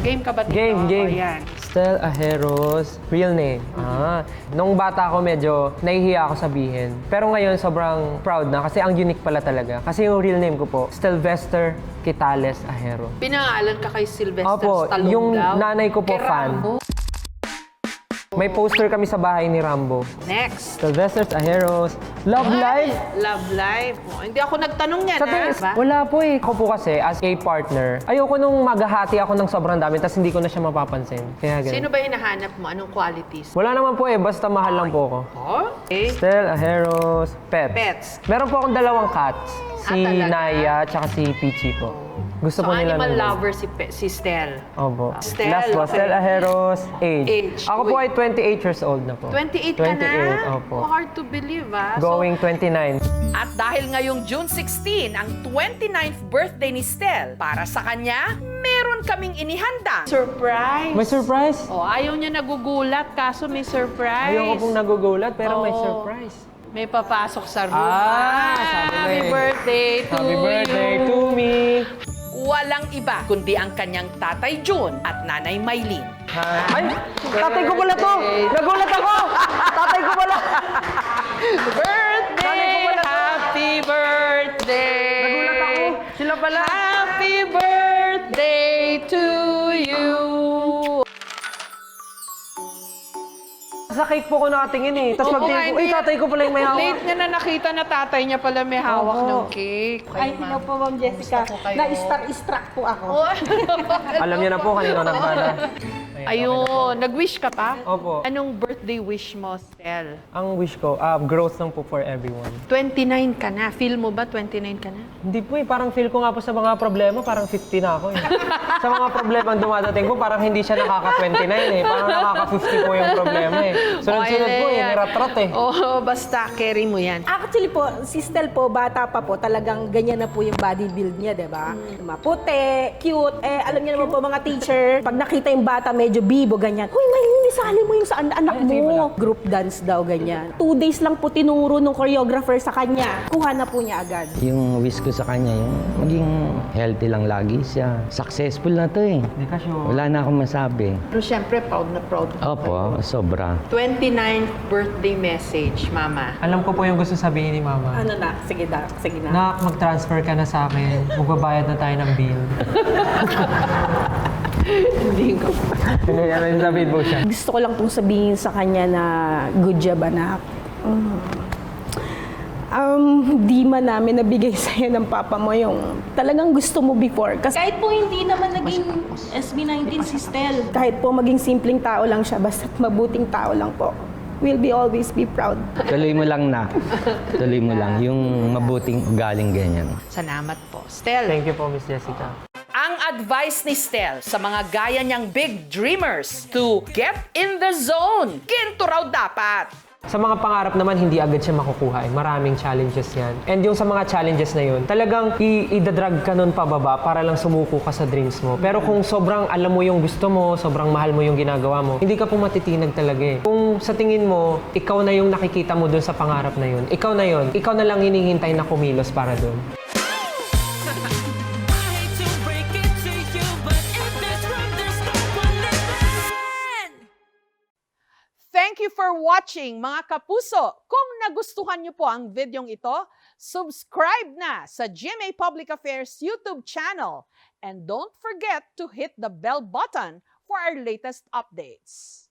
Game ka ba dito? Game. O, yan. Stel Ajeros, real name. Nung bata ako medyo nahihiya ako sabihin. Pero ngayon sobrang proud na kasi ang unique pala talaga. Kasi yung real name ko po, Stelvester Quitales Ajero. Pinangalan ka kay Sylvester Opo, Stallone yung daw? nanay ko po Kay fan. Rambo? May poster kami sa bahay ni Rambo. Next. Sylvester Ajeros, Love Life. Love Life. Oh, hindi ako nagtanong yan, Sa ha? tingin, wala po eh. Ako po kasi, as a partner, ayoko nung maghahati ako ng sobrang dami tapos hindi ko na siya mapapansin. Kaya ganun. Sino ba hinahanap mo? Anong qualities? Wala naman po eh, basta mahal lang po ako. Okay. Stel Ajeros, Pets. Pets. Meron po akong dalawang cats. Si talaga? Naya at si Peachy po. Gusto So, po nila animal ng- lover si Stel. Opo. Stel, Last po, okay. Stel Ajeros, age. Age. Ako po ay 28 years old na po. 28 ka na? 28, opo. Oh, hard to believe, ah. Going 29. At dahil ngayong June 16 ang 29th birthday ni Stel, para sa kanya, meron kaming inihanda. Surprise. May surprise? Oh, ayaw niya nagugulat, kaso may surprise. Ayoko pong nagugulat, pero may Oo. surprise. May papasok sa room. Sabi mo Happy eh. birthday to Happy birthday you. to me. Walang iba kundi ang kanyang tatay June at nanay Maylene. Ay, tatay ko pala to! Nagulat ako! Tatay ko pala! Birthday! Happy birthday! Nagulat ako! Sila pala! Happy birthday to you! Sa cake po ko nakatingin eh. Tapos Oo nga, pagtingin ko, hindi- tatay ko pala yung may hawak. Late nga na nakita na tatay niya pala may hawak Oo. ng cake. Ay, hello po, Ma'am Jessica. Na-struck po ako. Alam niyo na po kanino nagpala. Ayun, nag-wish ka pa? Opo. Anong birthday wish mo, Stel? Ang wish ko, growth lang po for everyone. 29 ka na. Feel mo ba 29 ka na? Hindi po eh, parang feel ko nga po sa mga problema, parang 50 na ako eh. Sa mga problema ang dumadating po, parang hindi siya nakaka-29 eh. Parang nakaka-50 po yung problema eh. Sunod-sunod po eh, nirat-rat eh. Oo, basta carry mo yan. Actually po, si Stel po, bata pa po, talagang ganyan na po yung body build niya, di ba? Maputi, cute. Eh, alam niyo naman po mga teacher, pag nakita yung bata medyo bibo, ganyan. Uy, Maylene, isali mo yung sa anak mo. Group dance daw, ganyan. 2 days lang po tinuro nung choreographer sa kanya. Kuha na po niya agad. Yung wish ko sa kanya, yung maging healthy lang lagi siya. Successful na to eh. Hindi ka sure. Wala na akong masabi. Pero syempre, proud na proud. Opo, sobra. 29th birthday message, Mama. Alam ko po yung gusto sabihin ni Mama. Ano na? Sige na. Sige na. Nak, mag-transfer ka na sa akin. Magbabayad na tayo ng bill. Hindi ko. Hindi, ano yung sabihin po siya. Gusto ko lang pong sabihin sa kanya na good job, anak. Di man namin nabigay sa'yo ng papa mo yung talagang gusto mo before. Kasi kahit po hindi naman naging SB19 si Stel. Kahit po maging simpleng tao lang siya, basta mabuting tao lang po. We'll be always be proud. Tuloy mo lang na. Tuloy mo lang. Yung mabuting ugaling ganyan. Salamat po. Stel. Thank you po, Miss Jessica. Ang advice ni Stel sa mga gaya niyang big dreamers to get in the zone. Ginto raw dapat. Sa mga pangarap naman, hindi agad siya makukuha. Maraming challenges yan. And yung sa mga challenges na yun, talagang i-drag ka nun pababa para lang sumuko ka sa dreams mo. Pero kung sobrang alam mo yung gusto mo, sobrang mahal mo yung ginagawa mo, hindi ka po matitinag talaga eh. Kung sa tingin mo, ikaw na yung nakikita mo dun sa pangarap na yun, ikaw na yun, ikaw na lang hinihintay na kumilos para dun. Thank you for watching, mga kapuso. Kung nagustuhan niyo po ang videong ito, subscribe na sa GMA Public Affairs YouTube channel. And don't forget to hit the bell button for our latest updates.